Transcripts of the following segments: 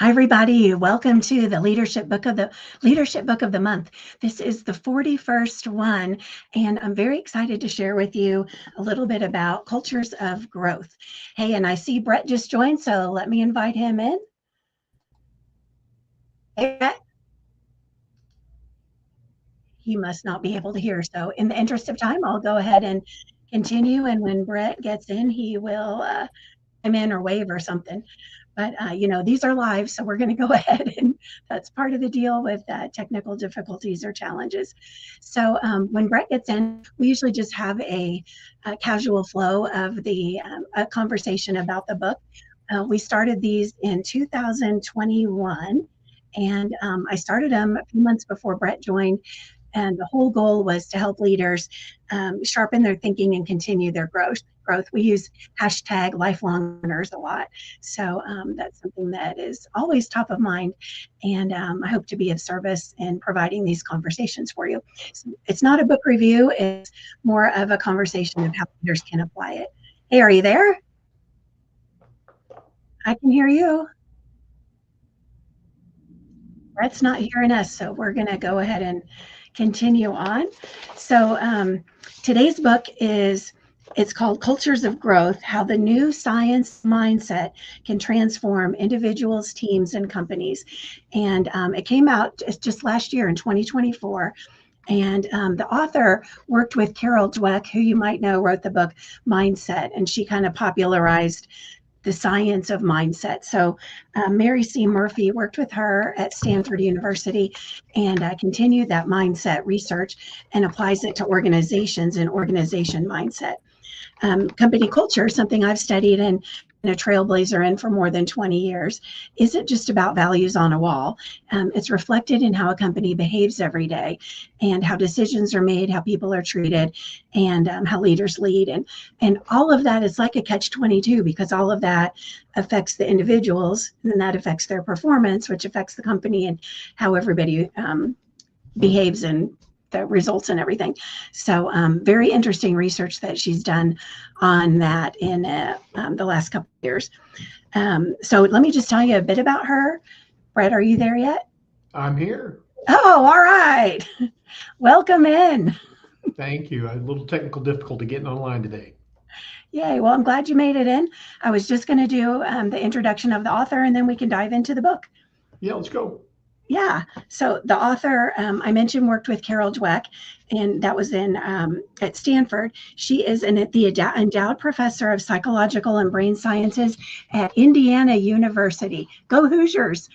Hi, everybody. Welcome to the Leadership Book of the Month. This is the 41st one, and I'm very excited to share with you a little bit about cultures of growth. Hey, and I see Brett just joined, so let me invite him in. Hey, Brett. He must not be able to hear, so in the interest of time, I'll go ahead and continue, and when Brett gets in, he will come in or wave or something. But, these are live, so we're going to go ahead, and that's part of the deal with technical difficulties or challenges. So when Brett gets in, we usually just have a casual flow of the a conversation about the book. We started these in 2021, and I started them a few months before Brett joined. And the whole goal was to help leaders sharpen their thinking and continue their growth. We use hashtag lifelong learners a lot. So that's something that is always top of mind. And I hope to be of service in providing these conversations for you. So it's not a book review. It's more of a conversation of how leaders can apply it. Hey, are you there? I can hear you. Brett's not hearing us, so we're going to go ahead and continue on. So today's book it's called Cultures of Growth, How the New Science Mindset Can Transform Individuals, Teams, and Companies. And it came out just last year in 2024. And the author worked with 𝗕𝗪𝗢𝗪𝗡, who you might know wrote the book Mindset, and she kind of popularized the science of mindset. So Mary C. Murphy worked with her at Stanford University and continued that mindset research and applies it to organizations and organization mindset. Company culture, something I've studied and been a trailblazer in for more than 20 years, isn't just about values on a wall. It's reflected in how a company behaves every day and how decisions are made, how people are treated, and how leaders lead. And all of that is like a catch-22 because all of that affects the individuals and that affects their performance, which affects the company and how everybody behaves and the results and everything. So very interesting research that she's done on that in the last couple of years. So let me just tell you a bit about her. Brett, are you there yet? I'm here. Oh, all right. Welcome in. Thank you. A little technical difficulty getting online today. Yay. Well, I'm glad you made it in. I was just going to do the introduction of the author, and then we can dive into the book. Yeah, let's go. Yeah. So the author I mentioned worked with 𝗕𝗪𝗢𝗪𝗡, and that was in at Stanford. She is the endowed professor of psychological and brain sciences at Indiana University. Go Hoosiers!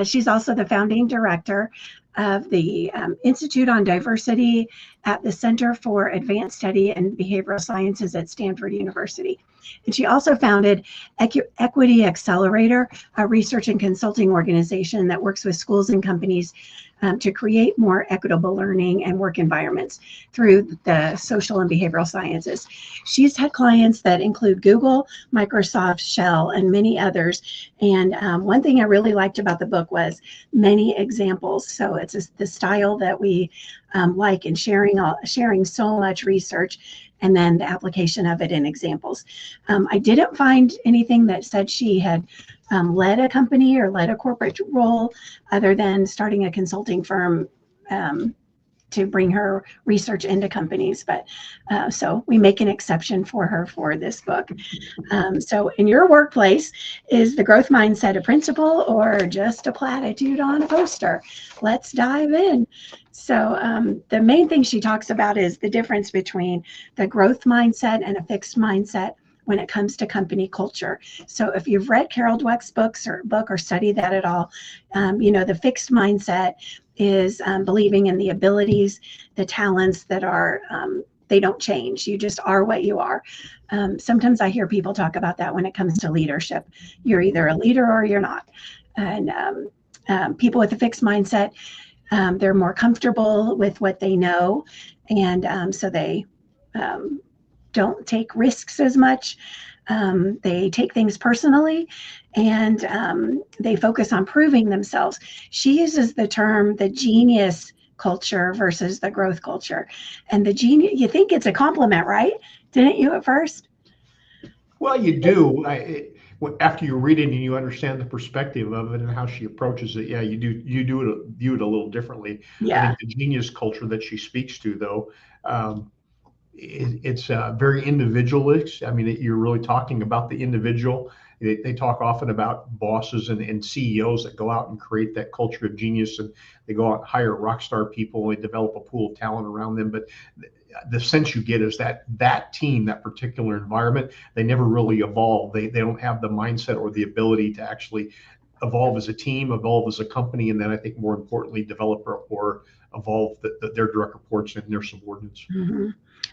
She's also the founding director of the Institute on Diversity at the Center for Advanced Study in Behavioral Sciences at Stanford University. And she also founded Equity Accelerator, a research and consulting organization that works with schools and companies to create more equitable learning and work environments through the social and behavioral sciences. She's had clients that include Google, Microsoft, Shell, and many others. And one thing I really liked about the book was many examples. So it's the style that we like in sharing so much research and then the application of it in examples. I didn't find anything that said she had led a company or led a corporate role other than starting a consulting firm to bring her research into companies. But so we make an exception for her for this book. So in your workplace, is the growth mindset a principle or just a platitude on a poster? Let's dive in. So the main thing she talks about is the difference between the growth mindset and a fixed mindset when it comes to company culture. So if you've read 𝗕𝗪𝗢𝗪𝗡𝗪's book or studied that at all, the fixed mindset is believing in the abilities, the talents that are, they don't change. You just are what you are. Sometimes I hear people talk about that when it comes to leadership. You're either a leader or you're not. And people with a fixed mindset, they're more comfortable with what they know. And so they don't take risks as much. They take things personally and they focus on proving themselves. She uses the term the genius culture versus the growth culture. And the genius, you think it's a compliment, right? Didn't you at first? Well, you do. after you read it and you understand the perspective of it and how she approaches it, yeah, you view it a little differently. I Yeah. think the genius culture that she speaks to, though, it's very individualist. I mean, you're really talking about the individual. They talk often about bosses and CEOs that go out and create that culture of genius, and they go out and hire rock star people and they develop a pool of talent around them. But the sense you get is that team, that particular environment, they never really evolve. They don't have the mindset or the ability to actually evolve as a team, evolve as a company, and then I think more importantly, develop or evolve their direct reports and their subordinates. Mm-hmm.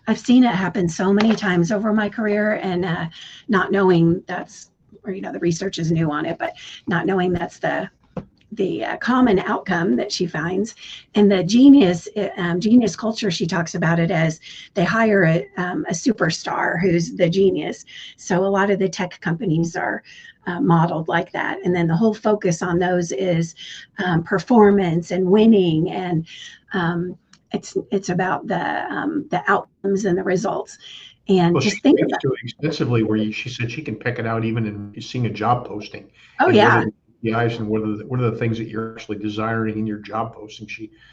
I've seen it happen so many times over my career, and not knowing that's, or the research is new on it, but not knowing that's the common outcome that she finds. And the genius culture, she talks about it as they hire a superstar who's the genius. So a lot of the tech companies are modeled like that, and then the whole focus on those is performance and winning, and it's about the outcomes and the results. And Well, just she think speaks about to it extensively where she said she can pick it out even in seeing a job posting. oh And what yeah are the KPIs and what are the things that you're actually desiring in your job posting.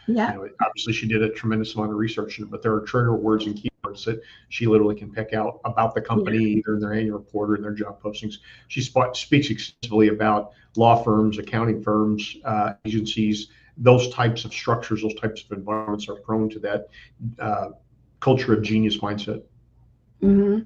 yeah Obviously she did a tremendous amount of research, but there are trigger words and keywords that she literally can pick out about the company, either in their annual report or in their job postings. She speaks extensively about law firms, accounting firms, agencies. Those types of structures, those types of environments are prone to that culture of genius mindset. Mm-hmm.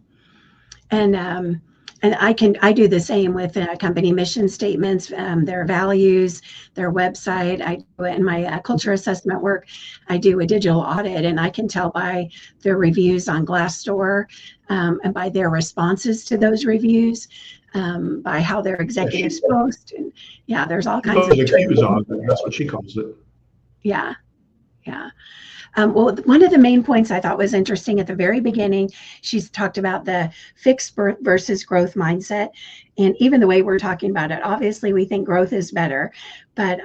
And I do the same with company mission statements, their values, their website. I do it in my culture assessment work. I do a digital audit, and I can tell by their reviews on Glassdoor, and by their responses to those reviews, by how their executives post. And yeah, there's all kinds of Cues on, that's what she calls it. Yeah. Well, one of the main points I thought was interesting at the very beginning, she's talked about the fixed versus growth mindset. And even the way we're talking about it, obviously we think growth is better, but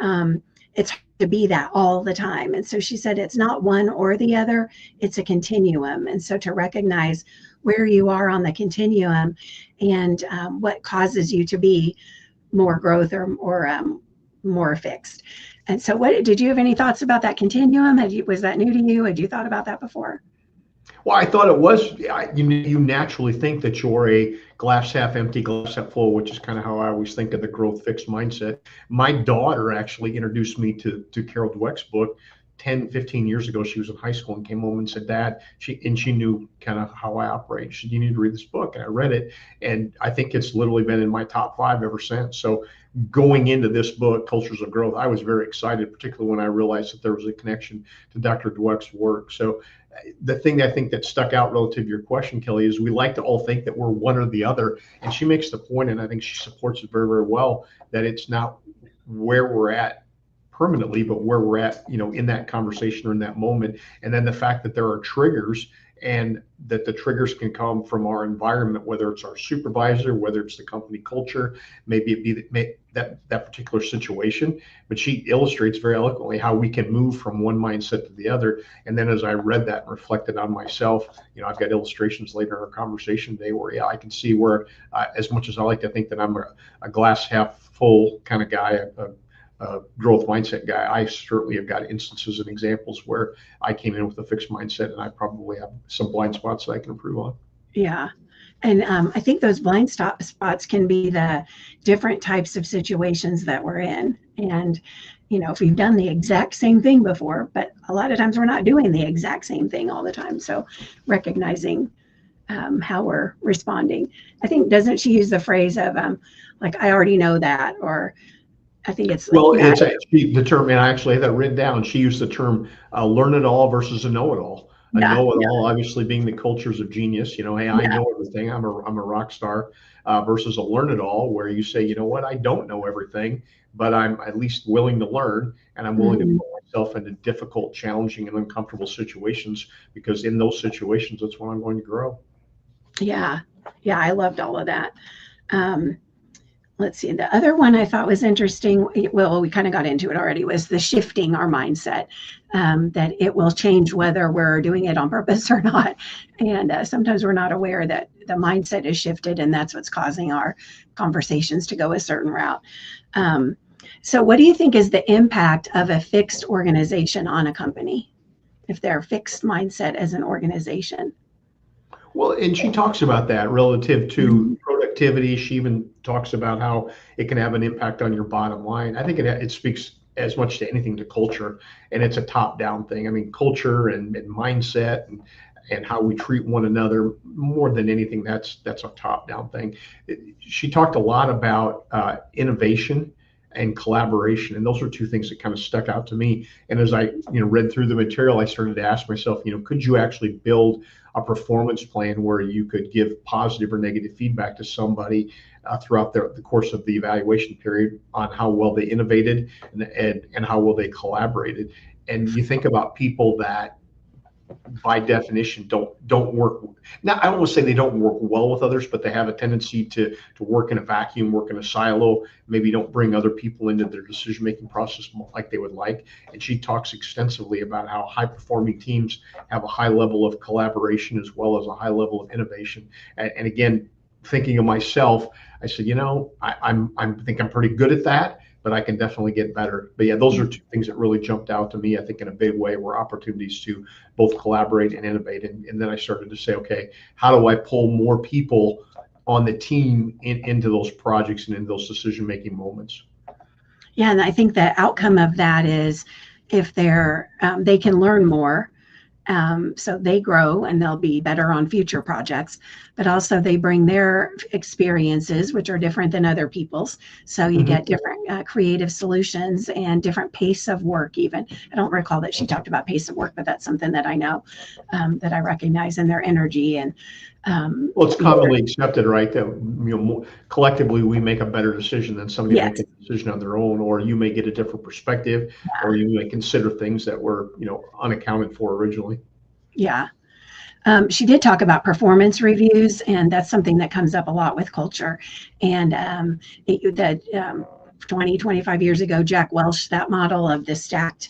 it's hard to be that all the time. And so she said it's not one or the other, it's a continuum. And so to recognize where you are on the continuum and what causes you to be more growth or more fixed. And so did you have any thoughts about that continuum? Was that new to you? Had you thought about that before? Well, I thought it was, you naturally think that you're a glass half empty, glass half full, which is kind of how I always think of the growth fixed mindset. My daughter actually introduced me to 𝗕𝗢𝗢𝗢𝗏𝗏𝗏's book 10, 15 years ago. She was in high school and came home and said, Dad, she knew kind of how I operate. She said, you need to read this book. And I read it. And I think it's literally been in my top 5 ever since. So going into this book, Cultures of Growth, I was very excited, particularly when I realized that there was a connection to Dr. Dweck's work. So the thing that I think that stuck out relative to your question, Kelly, is we like to all think that we're one or the other. And she makes the point, and I think she supports it very, very well, that it's not where we're at permanently, but where we're at, in that conversation or in that moment. And then the fact that there are triggers, and that the triggers can come from our environment, whether it's our supervisor, whether it's the company culture, maybe it be that particular situation. But she illustrates very eloquently how we can move from one mindset to the other. And then as I read that and reflected on myself, I've got illustrations later in our conversation today where, I can see where, as much as I like to think that I'm a glass half full kind of guy, a growth mindset guy, I certainly have got instances and examples where I came in with a fixed mindset, and I probably have some blind spots that I can improve on. Yeah. And I think those blind spots can be the different types of situations that we're in. And, if we've done the exact same thing before, but a lot of times we're not doing the exact same thing all the time. So recognizing how we're responding. I think, doesn't she use the phrase of like, I already know that, or I think it's like, well, it's actually the term, and I actually had that written down. She used the term learn it all versus a know-it-all. A know-it-all, obviously, being the cultures of genius. Hey, I know everything. I'm a rock star. Versus a learn-it-all, where you say, you know what, I don't know everything, but I'm at least willing to learn, and I'm willing to put myself into difficult, challenging, and uncomfortable situations, because in those situations, that's when I'm going to grow. Yeah, I loved all of that. let's see, the other one I thought was interesting, well, we kind of got into it already, was the shifting our mindset, that it will change whether we're doing it on purpose or not. And sometimes we're not aware that the mindset is shifted, and that's what's causing our conversations to go a certain route. So what do you think is the impact of a fixed organization on a company, if they're fixed mindset as an organization? Well, and she talks about that relative to productivity. She even talks about how it can have an impact on your bottom line. I think it speaks as much to anything to culture, and it's a top-down thing. I mean, culture and mindset and how we treat one another, more than anything, that's a top-down thing. She talked a lot about innovation and collaboration, and those are two things that kind of stuck out to me. And as I read through the material, I started to ask myself, could you actually build a performance plan where you could give positive or negative feedback to somebody throughout the course of the evaluation period on how well they innovated and how well they collaborated. And you think about people that by definition don't work. Now, I don't want to say they don't work well with others, but they have a tendency to work in a vacuum, work in a silo, maybe don't bring other people into their decision-making process like they would like. And she talks extensively about how high-performing teams have a high level of collaboration as well as a high level of innovation. And again, thinking of myself, I said, I think I'm pretty good at that, but I can definitely get better. But yeah, those are two things that really jumped out to me, I think, in a big way, were opportunities to both collaborate and innovate. And then I started to say, okay, how do I pull more people on the team into those projects and into those decision-making moments? Yeah, and I think the outcome of that is if they can learn more, so they grow and they'll be better on future projects, but also they bring their experiences, which are different than other people's. So you get different creative solutions and different pace of work even. I don't recall that she talked about pace of work, but that's something that I know, that I recognize in their energy. And well, it's commonly accepted, right, that collectively we make a better decision than somebody making a decision on their own, or you may get a different perspective, or you may consider things that were unaccounted for originally. Yeah. She did talk about performance reviews, and that's something that comes up a lot with culture. And 25 years ago, Jack Welch, that model of the stacked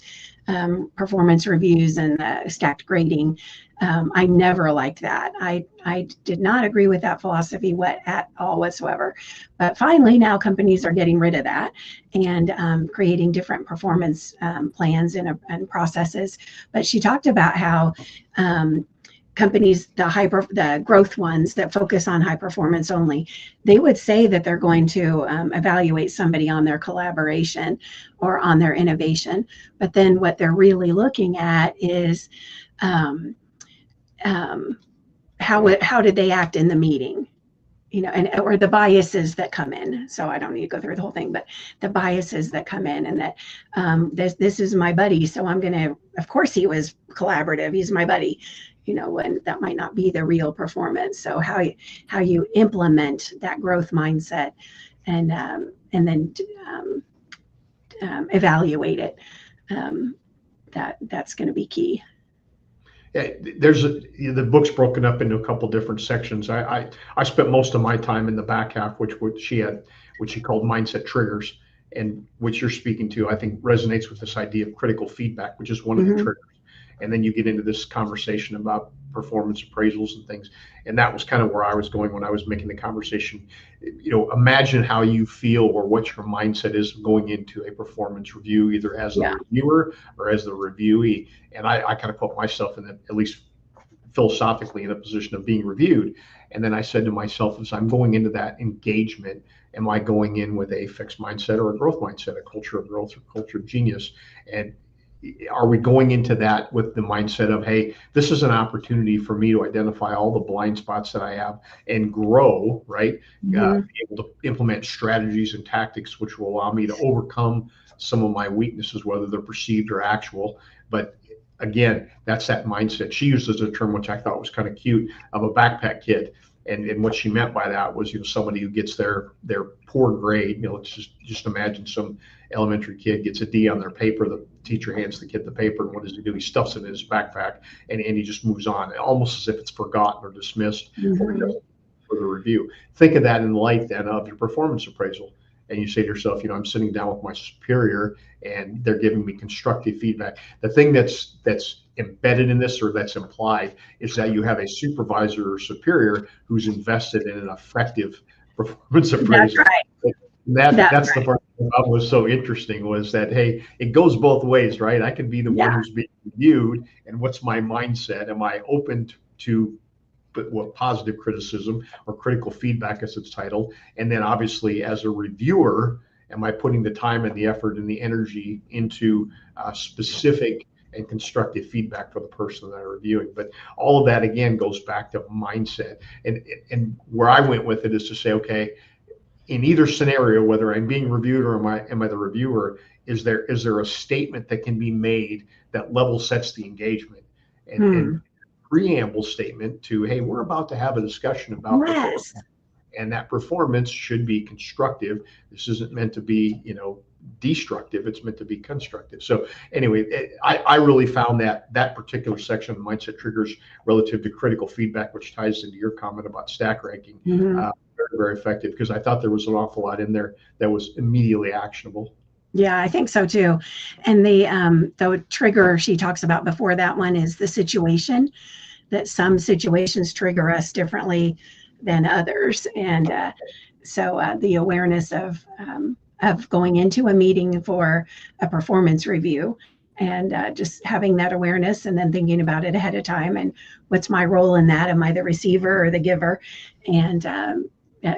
performance reviews and the stacked grading, I never liked that. I did not agree with that philosophy at all whatsoever. But finally, now companies are getting rid of that and creating different performance plans and processes. But she talked about how companies, the growth ones that focus on high performance only, they would say that they're going to evaluate somebody on their collaboration or on their innovation. But then what they're really looking at is how did they act in the meeting, or the biases that come in. So I don't need to go through the whole thing, but the biases that come in, and that this is my buddy, so I'm gonna, of course he was collaborative, he's my buddy, when that might not be the real performance. So how you implement that growth mindset and then evaluate it, that's going to be key. Yeah, the book's broken up into a couple different sections. I spent most of my time in the back half, which she called mindset triggers, and which you're speaking to, I think resonates with this idea of critical feedback, which is one of the triggers. And then you get into this conversation about performance appraisals and things. And that was kind of where I was going when I was making the conversation. Imagine how you feel or what your mindset is going into a performance review, either as the reviewer or as the reviewee. And I kind of put myself in, at least philosophically, in a position of being reviewed. And then I said to myself, as I'm going into that engagement, am I going in with a fixed mindset or a growth mindset, a culture of growth or culture of genius? And are we going into that with the mindset of, hey, this is an opportunity for me to identify all the blind spots that I have and grow, right? Be able to implement strategies and tactics which will allow me to overcome some of my weaknesses, whether they're perceived or actual. But again, that's that mindset. She uses a term which I thought was kind of cute, of a backpack kid. And what she meant by that was, somebody who gets their poor grade, let's just imagine some elementary kid gets a D on their paper, the teacher hands the kid the paper, and what does he do? He stuffs it in his backpack and he just moves on, almost as if it's forgotten or dismissed or he doesn't further review. Think of that in light then of your performance appraisal. And you say to yourself, I'm sitting down with my superior and they're giving me constructive feedback. The thing that's embedded in this or that's implied is that you have a supervisor or superior who's invested in an effective performance appraisal. That's right. That's the part that was so interesting, was that, hey, it goes both ways, right? I can be the one who's being reviewed, and what's my mindset? Am I open to what positive criticism or critical feedback, as it's titled? And then obviously as a reviewer, am I putting the time and the effort and the energy into specific and constructive feedback for the person that I'm reviewing? But all of that again goes back to mindset. And where I went with it is to say, okay, in either scenario, whether I'm being reviewed or am I the reviewer, is there a statement that can be made that level sets the engagement and preamble statement to, hey, we're about to have a discussion about performance, and that performance should be constructive. This isn't meant to be, destructive. It's meant to be constructive. So anyway, I really found that particular section of mindset triggers relative to critical feedback, which ties into your comment about stack ranking, very, very effective, because I thought there was an awful lot in there that was immediately actionable. Yeah, I think so too. And the trigger she talks about before that one is the situation, that some situations trigger us differently than others. And so the awareness of going into a meeting for a performance review, and just having that awareness and then thinking about it ahead of time, and what's my role in that? Am I the receiver or the giver? And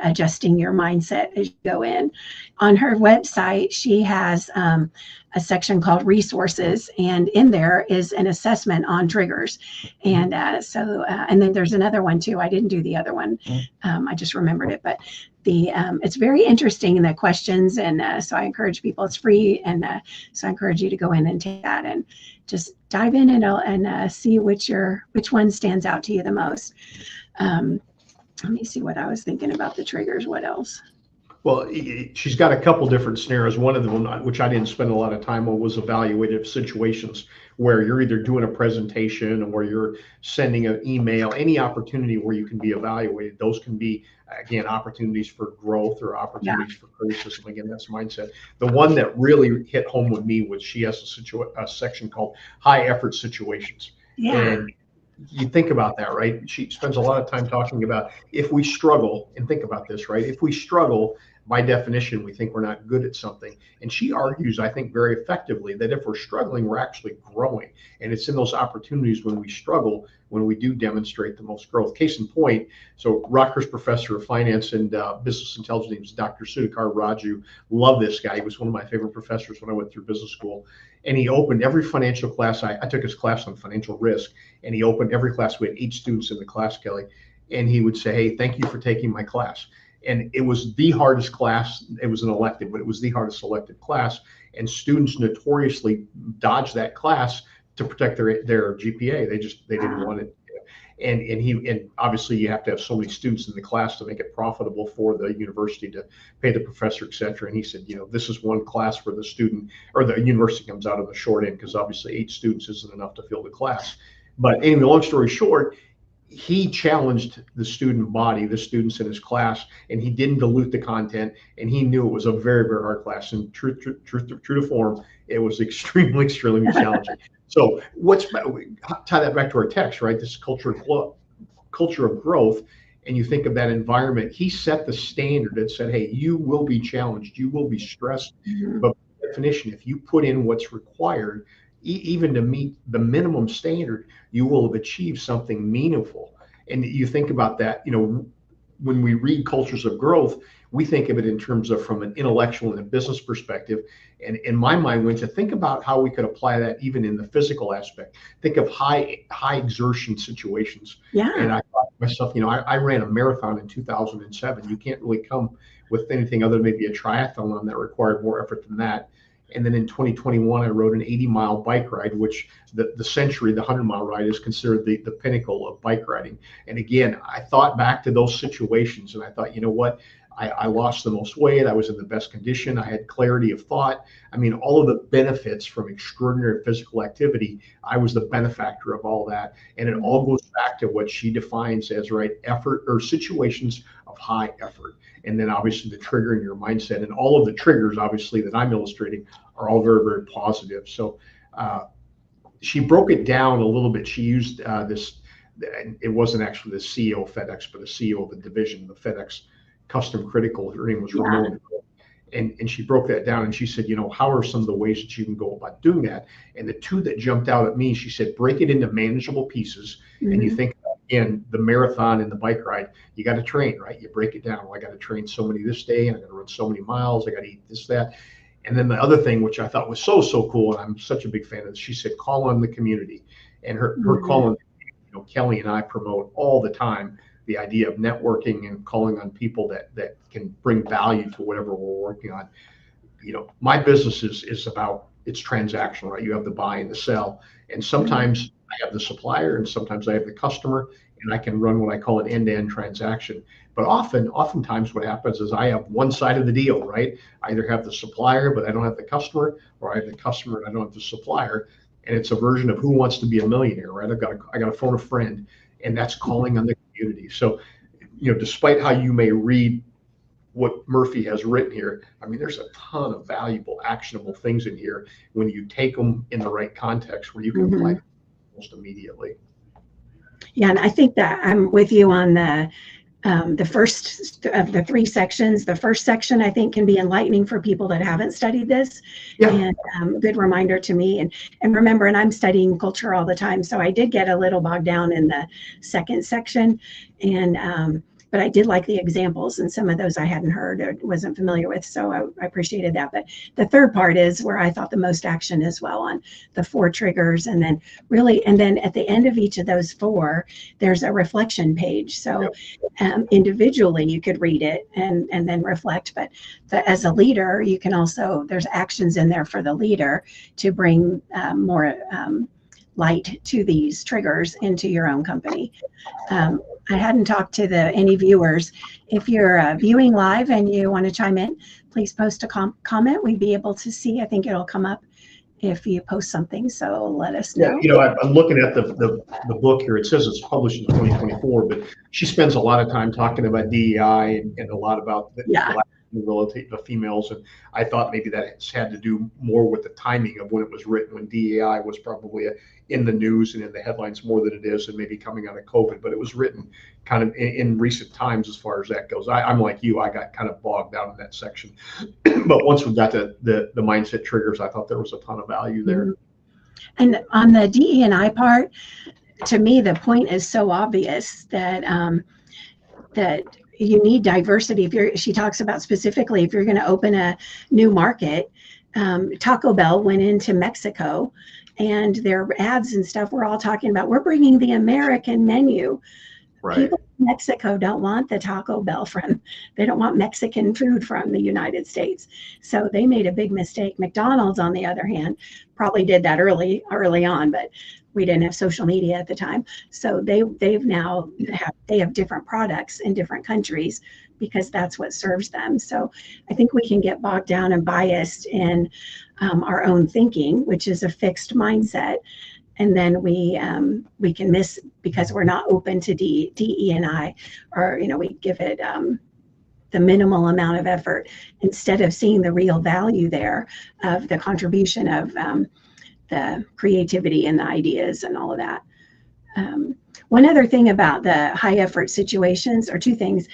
adjusting your mindset as you go in. On her website, she has a section called resources, and in there is an assessment on triggers. And and then there's another one too. I didn't do the other one. I just remembered it, but it's very interesting in the questions. And so I encourage people, it's free. And so I encourage you to go in and take that and just dive in and see which one stands out to you the most. Let me see what I was thinking about the triggers. What else? Well, she's got a couple different scenarios. One of them, which I didn't spend a lot of time on, was evaluative situations where you're either doing a presentation or you're sending an email, any opportunity where you can be evaluated. Those can be, again, opportunities for growth or opportunities for criticism. Again, that's mindset. The one that really hit home with me was she has a section called high effort situations. And you think about that, right? She spends a lot of time talking about if we struggle, and think about this, right? If we struggle, by definition, we think we're not good at something. And she argues, I think, very effectively that if we're struggling, we're actually growing. And it's in those opportunities when we struggle, when we do demonstrate the most growth. Case in point, so Rutgers professor of finance and business intelligence, Dr. 𝗕𝗢𝗢𝗢𝗏. Love this guy. He was one of my favorite professors when I went through business school. And he opened every financial class. I took his class on financial risk, and he opened every class. We had 8 students in the class, Kelly. And he would say, hey, thank you for taking my class. And it was the hardest class. It was an elective, but it was the hardest selected class. And students notoriously dodged that class to protect their GPA. They didn't want it. And obviously you have to have so many students in the class to make it profitable for the university to pay the professor, et cetera. And he said, this is one class where the student or the university comes out of the short end, because obviously 8 students isn't enough to fill the class. But anyway, long story short, he challenged the student body, the students in his class, and he didn't dilute the content. And he knew it was a very, very hard class. And true to form, it was extremely, extremely challenging. So tie that back to our text, right? This culture of growth. And you think of that environment. He set the standard that said, hey, you will be challenged, you will be stressed. But by definition, if you put in what's required, even to meet the minimum standard, you will have achieved something meaningful. And you think about that, when we read cultures of growth, we think of it in terms of from an intellectual and a business perspective. And in my mind, went to think about how we could apply that even in the physical aspect. Think of high exertion situations. And I thought to myself, I ran a marathon in 2007. You can't really come with anything other than maybe a triathlon that required more effort than that. And then in 2021, I rode an 80-mile bike ride, which the 100-mile ride is considered the pinnacle of bike riding. And again, I thought back to those situations and I thought, you know what, I lost the most weight. I was in the best condition. I had clarity of thought. I mean, all of the benefits from extraordinary physical activity, I was the benefactor of all that. And it all goes back to what she defines as, right, effort or situations of high effort. And then obviously the triggering your mindset, and all of the triggers, obviously, that I'm illustrating are all very, very positive. So she broke it down a little bit. She used this, it wasn't actually the CEO of FedEx, but the CEO of the division, the FedEx Custom Critical. Her name was Ramona. And she broke that down, and she said, how are some of the ways that you can go about doing that? And the two that jumped out at me, she said, break it into manageable pieces. And you think, again, the marathon and the bike ride, you got to train, right? You break it down. Well, I got to train so many this day, and I got to run so many miles. I got to eat this, that. And then the other thing, which I thought was so cool, and I'm such a big fan of this, she said, call on the community. And her call on, Kelly and I promote all the time the idea of networking and calling on people that can bring value to whatever we're working on. My business is about, it's transactional, right? You have the buy and the sell. And sometimes I have the supplier, and sometimes I have the customer, and I can run what I call an end-to-end transaction. But oftentimes what happens is I have one side of the deal, right? I either have the supplier, but I don't have the customer, or I have the customer and I don't have the supplier. And it's a version of Who Wants to Be a Millionaire, right? I got to phone a friend, and that's calling on the community. So, despite how you may read what Murphy has written here, I mean, there's a ton of valuable, actionable things in here when you take them in the right context where you can apply them almost immediately. Yeah, and I think that I'm with you on the first of the three sections. The first section, I think, can be enlightening for people that haven't studied this. And good reminder to me. And remember, and I'm studying culture all the time, so I did get a little bogged down in the second section. And but I did like the examples, and some of those I hadn't heard or wasn't familiar with, so I appreciated that. But the third part is where I thought the most action as well, on the 4 triggers, and then at the end of each of those 4, there's a reflection page. So individually you could read it and then reflect, but as a leader, you can also, there's actions in there for the leader to bring more light to these triggers into your own company. I hadn't talked to any viewers. If you're viewing live and you want to chime in, please post a comment. We'd be able to see. I think it'll come up if you post something, so let us know. I'm looking at the book here. It says it's published in 2024, but she spends a lot of time talking about DEI and a lot about the females, and I thought maybe that had to do more with the timing of when it was written, when DEI was probably in the news and in the headlines more than it is, and maybe coming out of COVID, but it was written kind of in recent times as far as that goes. I'm like you, I got kind of bogged down in that section. But once we got to the mindset triggers, I thought there was a ton of value there. And on the DE&I part, to me, the point is so obvious that that you need diversity. She talks about specifically, if you're going to open a new market, Taco Bell went into Mexico, and their ads and stuff were all talking about, we're bringing the American menu. Right. People in Mexico don't want the Taco Bell they don't want Mexican food from the United States. So they made a big mistake. McDonald's, on the other hand, probably did that early on, but we didn't have social media at the time. So they have different products in different countries because that's what serves them. So I think we can get bogged down and biased in our own thinking, which is a fixed mindset. And then we can miss because we're not open to DE&I, or we give it the minimal amount of effort instead of seeing the real value there of the contribution of the creativity and the ideas and all of that. One other thing about the high effort situations, or 2 things,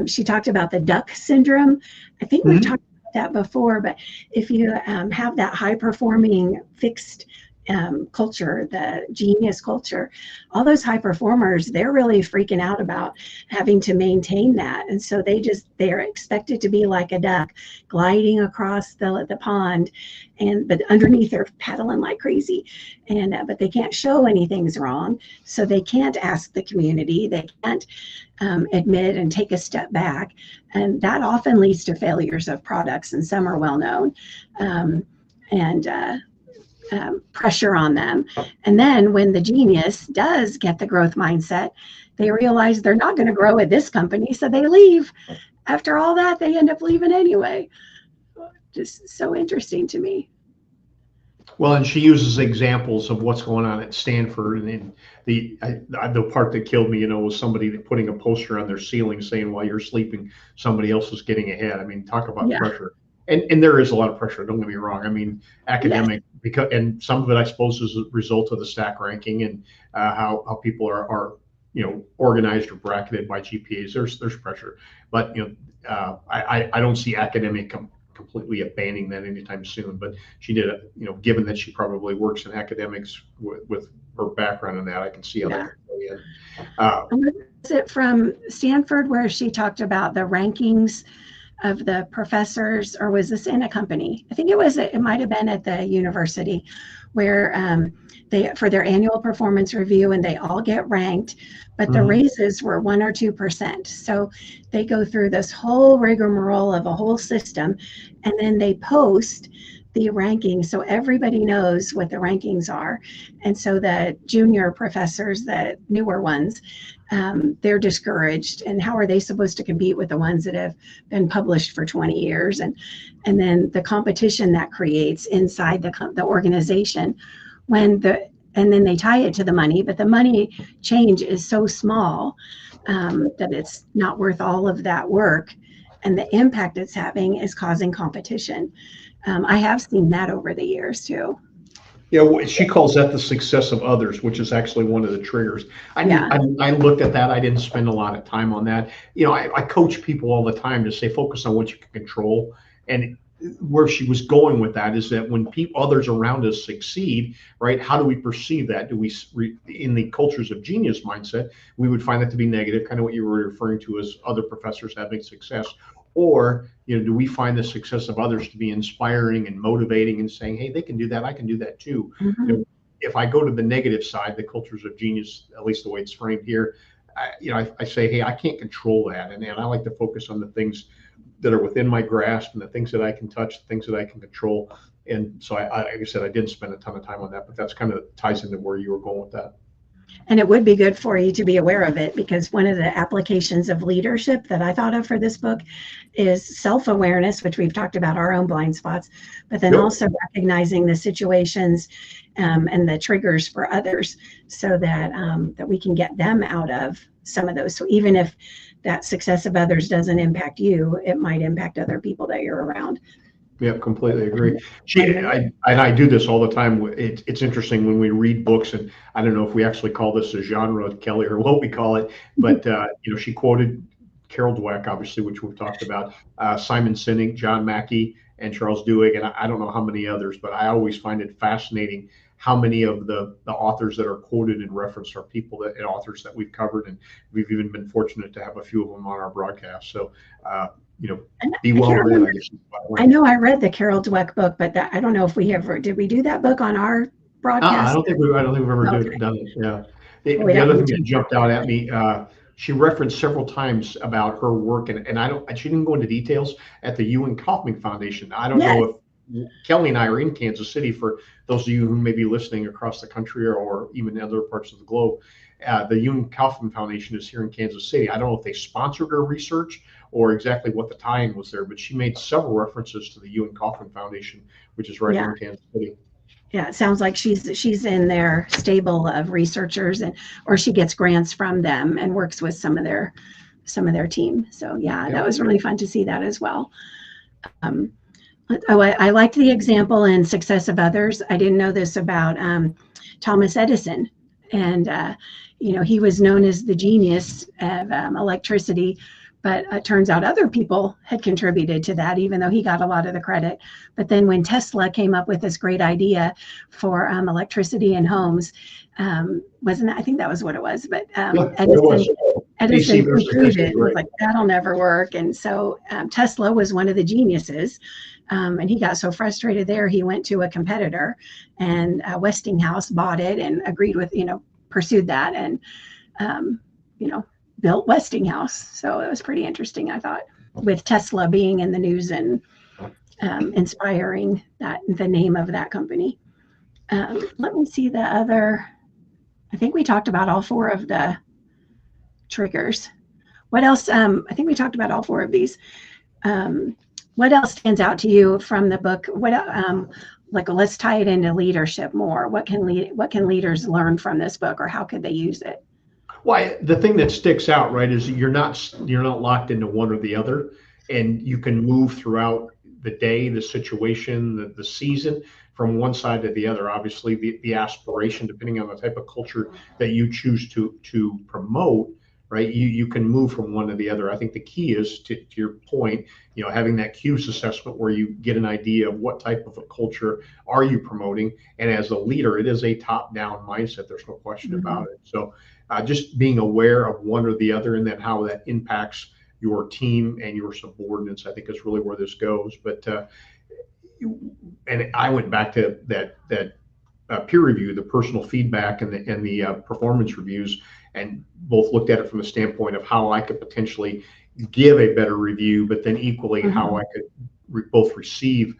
she talked about the duck syndrome. I think we've talked about that before, but if you have that high performing fixed culture, the genius culture, all those high performers, they're really freaking out about having to maintain that. And so they're expected to be like a duck gliding across the pond, but underneath they're paddling like crazy. And but they can't show anything's wrong, so they can't ask the community, they can't admit and take a step back, and that often leads to failures of products, and some are well known. pressure on them. And then when the genius does get the growth mindset, they realize they're not going to grow at this company, so they leave. After all that, they end up leaving anyway. Just so interesting to me. Well, and she uses examples of what's going on at Stanford, and the part that killed me, was somebody putting a poster on their ceiling saying, "While you're sleeping, somebody else is getting ahead." I mean, talk about pressure, and there is a lot of pressure. Don't get me wrong. I mean, academic and some of it, I suppose, is a result of the stack ranking and how people are organized or bracketed by GPAs. There's pressure, but I don't see academic completely abandoning that anytime soon. But she did it, given that she probably works in academics with her background in that, I can see how that could go in. Was it from Stanford where she talked about the rankings of the professors, or was this in a company? I think it might have been at the university where they, for their annual performance review, and they all get ranked, but the raises were 1 or 2%. So they go through this whole rigmarole of a whole system, and then they post the rankings so everybody knows what the rankings are. And so the junior professors, the newer ones, they're discouraged. And how are they supposed to compete with the ones that have been published for 20 years? And then the competition that creates inside the organization and then they tie it to the money, but the money change is so small that it's not worth all of that work. And the impact it's having is causing competition. I have seen that over the years too. Yeah, she calls that the success of others, which is actually one of the triggers. I looked at that. I didn't spend a lot of time on that. I coach people all the time to say, focus on what you can control. And where she was going with that is that when others around us succeed, right? How do we perceive that? Do we, in the cultures of genius mindset, we would find that to be negative, kind of what you were referring to as other professors having success. Or, do we find the success of others to be inspiring and motivating and saying, hey, they can do that, I can do that too. If I go to the negative side, the cultures of genius, at least the way it's framed here, I say, hey, I can't control that. And I like to focus on the things that are within my grasp and the things that I can touch, the things that I can control. And so like I said, I didn't spend a ton of time on that, but that's kind of ties into where you were going with that. And it would be good for you to be aware of it, because one of the applications of leadership that I thought of for this book is self-awareness, which we've talked about, our own blind spots, but then also recognizing the situations and the triggers for others, so that that we can get them out of some of those. So even if that success of others doesn't impact you, it might impact other people that you're around. Yeah, completely agree. I do this all the time. It's interesting when we read books, and I don't know if we actually call this a genre, Kelly, or what we call it, but she quoted 𝗕𝗢𝗢𝗢𝗏, obviously, which we've talked about, Simon Sinek, John Mackey, and Charles Duhigg, and I don't know how many others, but I always find it fascinating how many of the authors that are quoted and referenced are people and authors that we've covered, and we've even been fortunate to have a few of them on our broadcast. So, be well read, I guess. I know I read the 𝗕𝗢𝗢𝗢𝗏 book, but I don't know if did we do that book on our broadcast? I don't think we've ever done it. Yeah. The other thing that jumped out at me, she referenced several times about her work, and she didn't go into details, at the 𝗂𝗎𝗄𝗏 Foundation. I don't know if Kelly and I are in Kansas City, for those of you who may be listening across the country or even in other parts of the globe. The 𝗂𝗎𝗄𝗏 Foundation is here in Kansas City. I don't know if they sponsored her research or exactly what the tie-in was there, but she made several references to the 𝗂𝗎𝗄𝗏 Foundation, which is right here in Kansas City. Yeah, it sounds like she's in their stable of researchers, or she gets grants from them and works with some of their team. So that was really fun to see that as well. I liked the example in Success of Others. I didn't know this about Thomas Edison, and he was known as the genius of electricity, but it turns out other people had contributed to that, even though he got a lot of the credit. But then when Tesla came up with this great idea for electricity in homes, I think that was what it was, but Edison concluded, was like, that'll never work. And so Tesla was one of the geniuses, and he got so frustrated there, he went to a competitor, and Westinghouse bought it and agreed with, pursued that, and built Westinghouse. So it was pretty interesting, I thought, with Tesla being in the news and inspiring the name of that company. Let me see the other. I think we talked about all 4 of the triggers. What else? I think we talked about all 4 of these. What else stands out to you from the book? What like, let's tie it into leadership more. What can leaders learn from this book, or how could they use it? Well, the thing that sticks out, right, is you're not locked into one or the other, and you can move throughout the day, the situation, the season, from one side to the other. Obviously, the aspiration, depending on the type of culture that you choose to promote, right, you can move from one to the other. I think the key is, to your point, having that CUES assessment where you get an idea of what type of a culture are you promoting. And as a leader, it is a top-down mindset. There's no question about it. So just being aware of one or the other, and then how that impacts your team and your subordinates, I think, is really where this goes. But and I went back to that peer review, the personal feedback, and the performance reviews, and both looked at it from the standpoint of how I could potentially give a better review, but then equally how I could both receive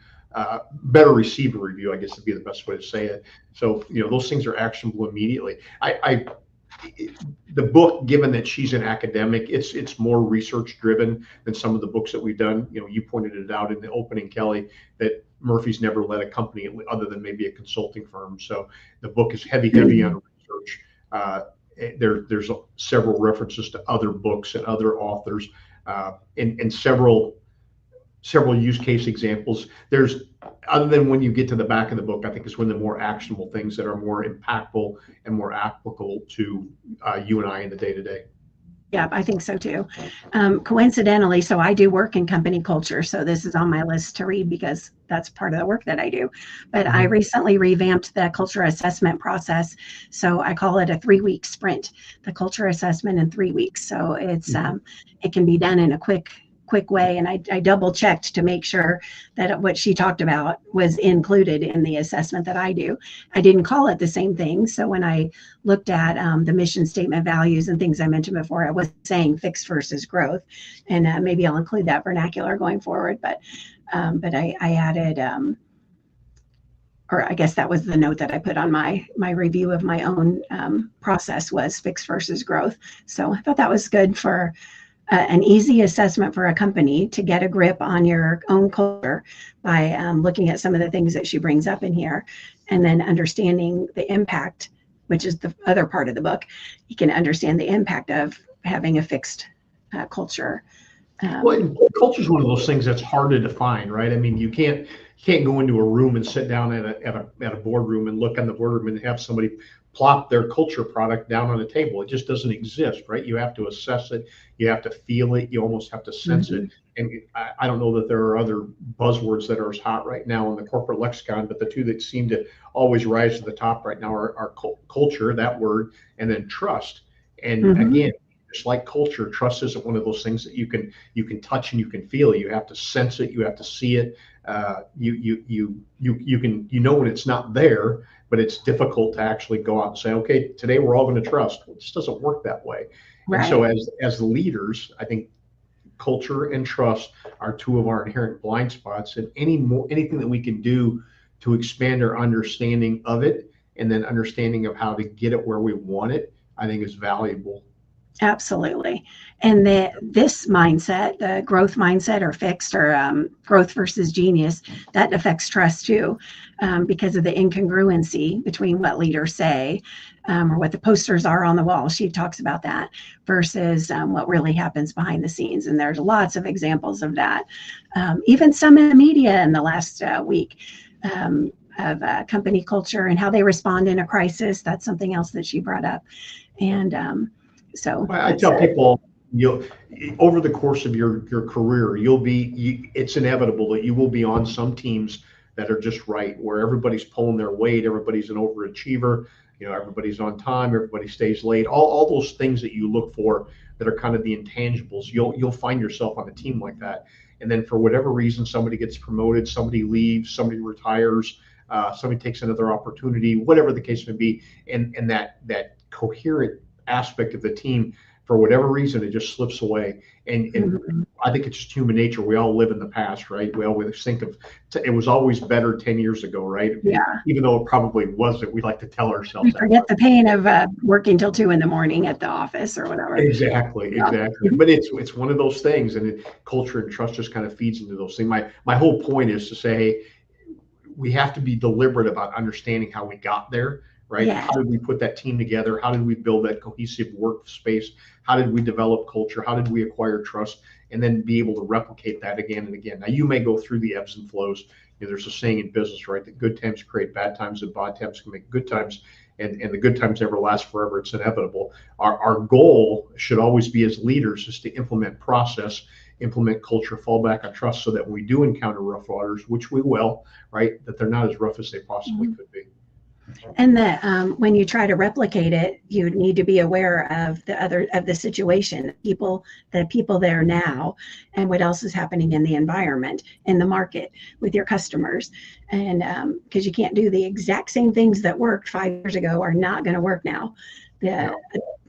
better receive a review, I guess would be the best way to say it. So those things are actionable immediately. The book, given that she's an academic, it's more research driven than some of the books that we've done. You pointed it out in the opening, Kelly, that Murphy's never led a company other than maybe a consulting firm. So the book is heavy on research. There's several references to other books and other authors, and several use case examples. There's, other than when you get to the back of the book, I think is when the more actionable things that are more impactful and more applicable to you and I in the day-to-day. Yeah, I think so too. Coincidentally, so I do work in company culture, so this is on my list to read because that's part of the work that I do. But I recently revamped the culture assessment process, so I call it a 3-week sprint. The culture assessment in 3 weeks, so it's it can be done in a quick way, and I double checked to make sure that what she talked about was included in the assessment that I do. I didn't call it the same thing, so when I looked at the mission statement, values, and things I mentioned before, I was saying fixed versus growth, and maybe I'll include that vernacular going forward. But I added, or I guess that was the note that I put on my review of my own process, was fixed versus growth. So I thought that was good for an easy assessment for a company to get a grip on your own culture by looking at some of the things that she brings up in here, and then understanding the impact, which is the other part of the book. You can understand the impact of having a fixed culture. Well, culture is one of those things that's hard to define, right? I mean, you can't go into a room and sit down at a boardroom and look on the boardroom and have somebody plop their culture product down on the table. It just doesn't exist, right? You have to assess it, you have to feel it, you almost have to sense it. And I don't know that there are other buzzwords that are as hot right now in the corporate lexicon, but the two that seem to always rise to the top right now are culture, that word, and then trust. And again, just like culture, trust isn't one of those things that you can touch and you can feel. You have to sense it, you have to see it. You know when it's not there, but it's difficult to actually go out and say, okay, today we're all going to trust. Well, it just doesn't work that way. Right. And so as leaders, I think culture and trust are two of our inherent blind spots, and anything that we can do to expand our understanding of it, and then understanding of how to get it where we want it, I think is valuable. Absolutely. And this mindset, the growth mindset, or fixed, or growth versus genius, that affects trust too, because of the incongruency between what leaders say, or what the posters are on the wall. She talks about that versus what really happens behind the scenes. And there's lots of examples of that. Even some in the media in the last week, of company culture and how they respond in a crisis. That's something else that she brought up. And so I tell people, over the course of your career, it's inevitable that you will be on some teams that are just right, where everybody's pulling their weight, everybody's an overachiever, everybody's on time, everybody stays late, all those things that you look for that are kind of the intangibles. You'll find yourself on a team like that. And then for whatever reason, somebody gets promoted, somebody leaves, somebody retires, somebody takes another opportunity, whatever the case may be, and that coherent aspect of the team for whatever reason, it just slips away. And I think it's just human nature. We all live in the past, right? We always think of it was always better 10 years ago, right? Yeah. Even though it probably wasn't, we like to tell ourselves We that. forget the pain of working till 2 a.m. at the office or whatever. Exactly. But it's one of those things, and culture and trust just kind of feeds into those things. My whole point is to say, hey, we have to be deliberate about understanding how we got there, right? Yes. How did we put that team together? How did we build that cohesive workspace? How did we develop culture? How did we acquire trust? And then be able to replicate that again and again. Now, you may go through the ebbs and flows. There's a saying in business, right, that good times create bad times and bad times can make good times. And the good times never last forever. It's inevitable. Our goal should always be as leaders is to implement process, implement culture, fall back on trust, so that when we do encounter rough waters, which we will, right, that they're not as rough as they possibly could be. And that when you try to replicate it, you need to be aware of the situation, the people there now, and what else is happening in the environment, in the market, with your customers. And because you can't do the exact same things that worked 5 years ago are not going to work now.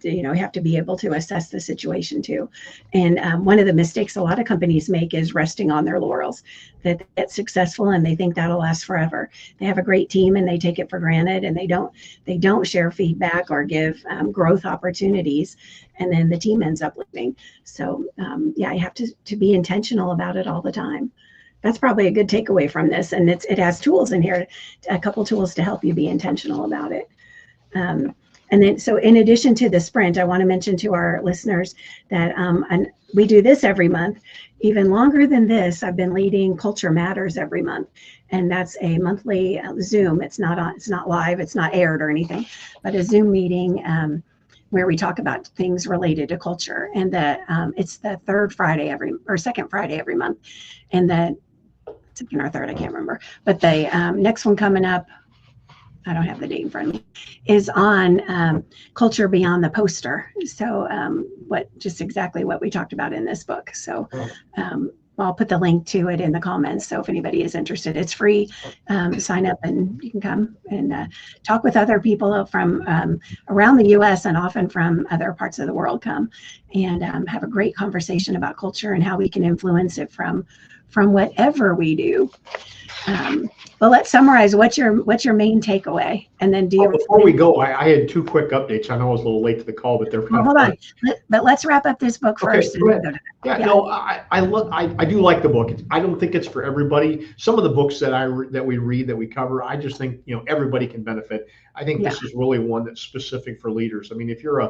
You have to be able to assess the situation too. And one of the mistakes a lot of companies make is resting on their laurels, that they get successful and they think that'll last forever. They have a great team and they take it for granted, and they don't share feedback or give growth opportunities, and then the team ends up leaving. So you have to be intentional about it all the time. That's probably a good takeaway from this, and it has tools in here, a couple tools to help you be intentional about it. And then, so in addition to the sprint, I want to mention to our listeners that and we do this every month. Even longer than this, I've been leading Culture Matters every month, and that's a monthly Zoom. It's not live, it's not aired or anything, but a Zoom meeting where we talk about things related to culture. And it's the second Friday every month, and it's our third, I can't remember, but the next one coming up, I don't have the date in front of me, is on culture beyond the poster. So just exactly what we talked about in this book. So I'll put the link to it in the comments. So if anybody is interested, it's free. Sign up and you can come and talk with other people from around the US and often from other parts of the world come and have a great conversation about culture and how we can influence it from whatever we do. Well, let's summarize. What's your main takeaway? And then before we go, I had two quick updates. I know I was a little late to the call, but they're hold on. But let's wrap up this book first. Okay, no, I do like the book. I don't think it's for everybody. Some of the books that we read, that we cover, I just think everybody can benefit. I think this is really one that's specific for leaders. I mean, if you're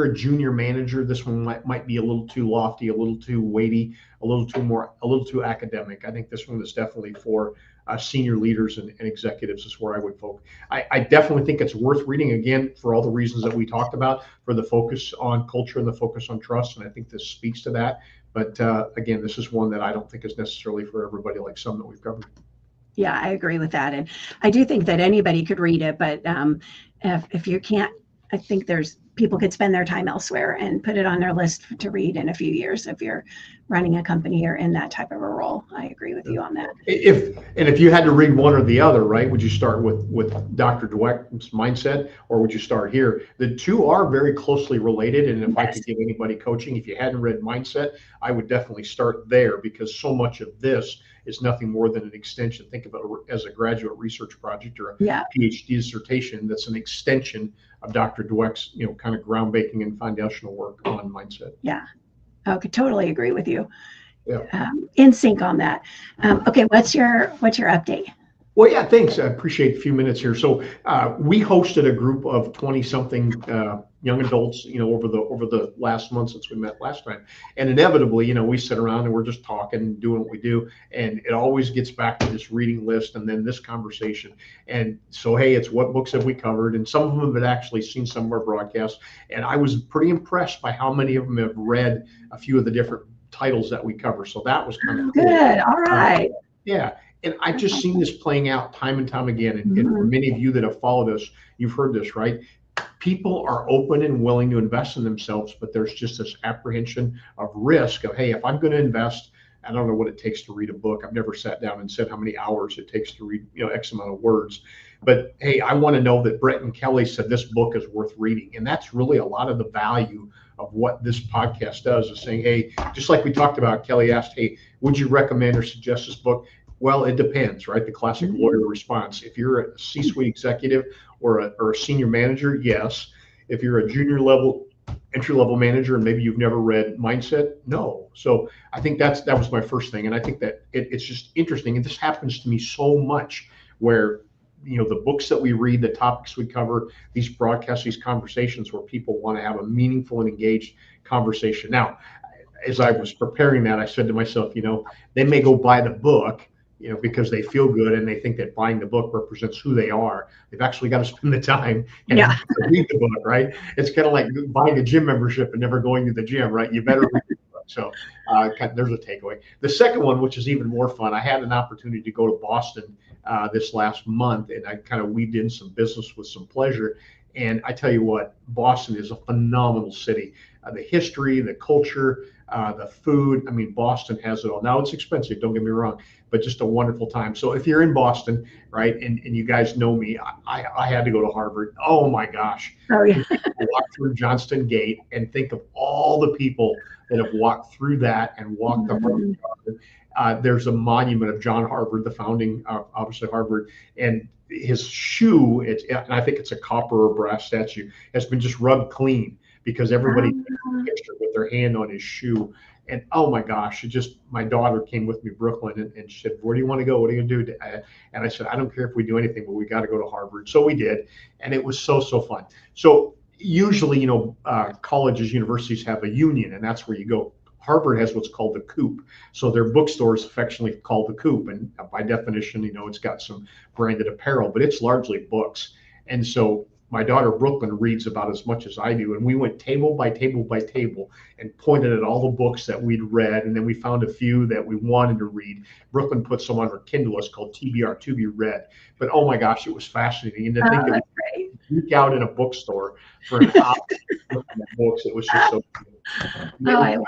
a junior manager, this one might be a little too lofty, a little too weighty, a little too academic. I think this one is definitely for senior leaders and executives is where I would focus. I definitely think it's worth reading, again, for all the reasons that we talked about, for the focus on culture and the focus on trust. And I think this speaks to that. But again, this is one that I don't think is necessarily for everybody, like some that we've covered. Yeah, I agree with that. And I do think that anybody could read it, but if you can't, I think people could spend their time elsewhere and put it on their list to read in a few years if you're running a company or in that type of a role. I agree with you on that. If you had to read one or the other, right, would you start with Dr. Dweck's mindset, or would you start here? The two are very closely related, and if I could give anybody coaching, if you hadn't read mindset, I would definitely start there, because so much of this is nothing more than an extension. Think about it as a graduate research project or a PhD dissertation that's an extension of Dr. Dweck's, kind of groundbreaking and foundational work on mindset. Yeah, I could totally agree with you. Yeah. In sync on that. Okay, what's your update? Well, yeah, thanks. I appreciate a few minutes here. So we hosted a group of 20-something young adults, over the last month since we met last time. And inevitably, we sit around and we're just talking and doing what we do. And it always gets back to this reading list and then this conversation. And so, hey, it's what books have we covered? And some of them have actually seen some of our broadcasts. And I was pretty impressed by how many of them have read a few of the different titles that we cover. So that was kind of cool. Good. All right. Yeah. And I've just seen this playing out time and time again. And for many of you that have followed us, you've heard this, right? People are open and willing to invest in themselves, but there's just this apprehension of risk of, hey, if I'm going to invest, I don't know what it takes to read a book. I've never sat down and said how many hours it takes to read, X amount of words. But hey, I want to know that Bret and Kelly said this book is worth reading. And that's really a lot of the value of what this podcast does, is saying, hey, just like we talked about, Kelly asked, hey, would you recommend or suggest this book? Well, it depends, right? The classic lawyer response. If you're a C-suite executive or a senior manager, yes. If you're a junior level, entry level manager, and maybe you've never read Mindset, no. So I think that was my first thing. And I think that it's just interesting. And this happens to me so much, where the books that we read, the topics we cover, these broadcasts, these conversations where people want to have a meaningful and engaged conversation. Now, as I was preparing that, I said to myself, they may go buy the book, because they feel good and they think that buying the book represents who they are. They've actually got to spend the time and read the book, right? It's kind of like buying a gym membership and never going to the gym, right? You better read the book. So there's a takeaway. The second one, which is even more fun, I had an opportunity to go to Boston this last month, and I kind of weaved in some business with some pleasure. And I tell you what, Boston is a phenomenal city. The history, the culture, the food. I mean, Boston has it all. Now, it's expensive, don't get me wrong, but just a wonderful time. So if you're in Boston, right, and you guys know me, I had to go to Harvard. Oh my gosh. Oh, yeah. Walk through Johnston Gate and think of all the people that have walked through that and walked the Harvard. There's a monument of John Harvard, the founding, obviously, Harvard, and his shoe, and I think it's a copper or brass statue, has been just rubbed clean because everybody took a picture with their hand on his shoe. And oh my gosh, my daughter came with me, Brooklyn, and she said, where do you want to go? What are you going to do? And I said, I don't care if we do anything, but we got to go to Harvard. So we did. And it was so fun. So usually, colleges, universities have a union, and that's where you go. Harvard has what's called the Coop. So their bookstore is affectionately called the Coop. And by definition, it's got some branded apparel, but it's largely books. And so my daughter Brooklyn reads about as much as I do. And we went table by table by table and pointed at all the books that we'd read. And then we found a few that we wanted to read. Brooklyn put some on her Kindle. It's called TBR, to be read. But oh my gosh, it was fascinating. And to think that we geek out in a bookstore for an hour looking at books, it was just so cool. Oh, I love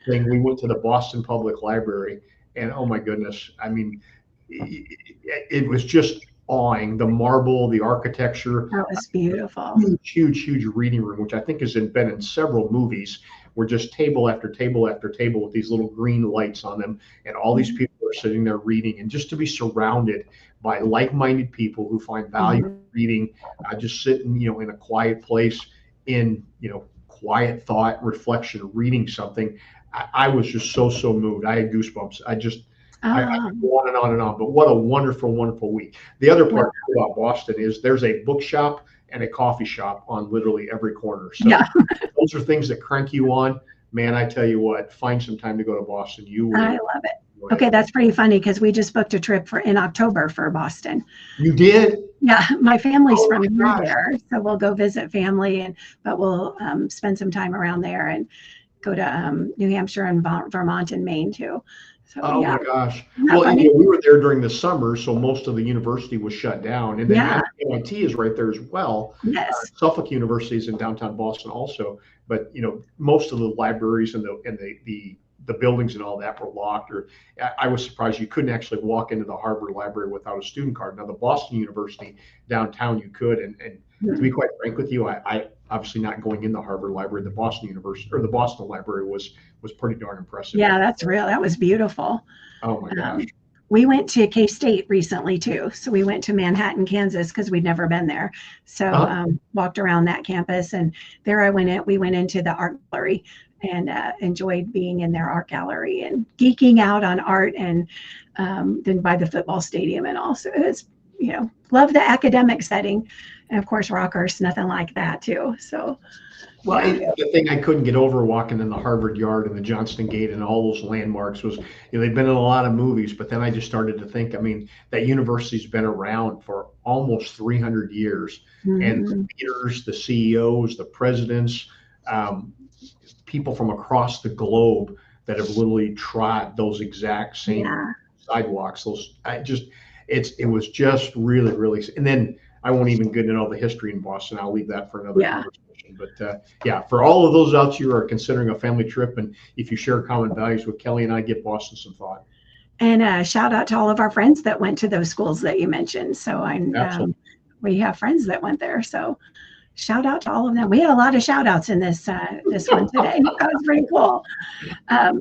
it. We went to the Boston Public Library, and oh my goodness, I mean, it was just awing. The marble, the architecture. That was beautiful. Huge reading room, which I think has been in several movies, where just table after table after table with these little green lights on them, and all these people are sitting there reading, and just to be surrounded by like-minded people who find value in reading, just sitting, in a quiet place in, quiet thought, reflection, reading something. I was just so moved. I had goosebumps. I could go on and on and on. But what a wonderful week. The other part about Boston is there's a bookshop and a coffee shop on literally every corner. So those are things that crank you on. Man, I tell you what, find some time to go to Boston. I love it. Okay, that's pretty funny because we just booked a trip in October for Boston. You did? Yeah, my family's from there, so we'll go visit family, but we'll spend some time around there and go to New Hampshire and Vermont and Maine too. So, my gosh. Well, we were there during the summer, so most of the university was shut down. And then MIT is right there as well. Yes. Suffolk University is in downtown Boston also. But, most of the libraries and the buildings and all that were locked. Or I was surprised you couldn't actually walk into the Harvard Library without a student card. Now, the Boston University downtown you could. And to be quite frank with you, I obviously not going in the Harvard Library. The Boston University or the Boston Library was pretty darn impressive. Yeah, that's real. That was beautiful. Oh my gosh. We went to K-State recently too. So we went to Manhattan, Kansas, because we'd never been there. So walked around that campus, and there we went into the art gallery and enjoyed being in their art gallery and geeking out on art, and then by the football stadium and all. So it was, love the academic setting. And of course, Rockhurst, nothing like that too. So. Well, the thing I couldn't get over walking in the Harvard Yard and the Johnston Gate and all those landmarks was, they've been in a lot of movies, but then I just started to think, that university's been around for almost 300 years. And the leaders, the CEOs, the presidents, people from across the globe that have literally trod those exact same sidewalks. It was just really, and then I won't even get into all the history in Boston. I'll leave that for another conversation. But for all of those out you who are considering a family trip, and if you share common values with Kelly and I, give Boston some thought. And shout out to all of our friends that went to those schools that you mentioned. So we have friends that went there. So shout out to all of them. We had a lot of shout outs in this this one today. That was pretty cool.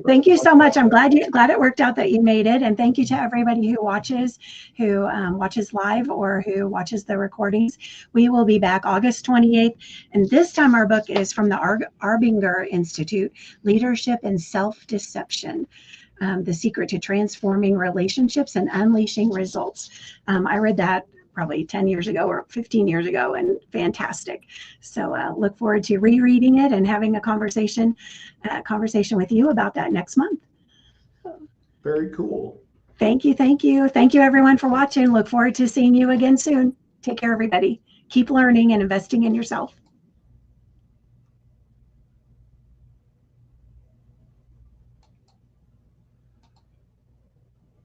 Thank you so much. I'm glad it worked out that you made it. And thank you to everybody who watches live or who watches the recordings. We will be back August 28th. And this time our book is from the Arbinger Institute, Leadership and Self-Deception. The Secret to Transforming Relationships and Unleashing Results. I read that probably 10 years ago or 15 years ago, and fantastic. So look forward to rereading it and having a conversation with you about that next month. Very cool. Thank you. Thank you. Thank you everyone for watching. Look forward to seeing you again soon. Take care, everybody. Keep learning and investing in yourself.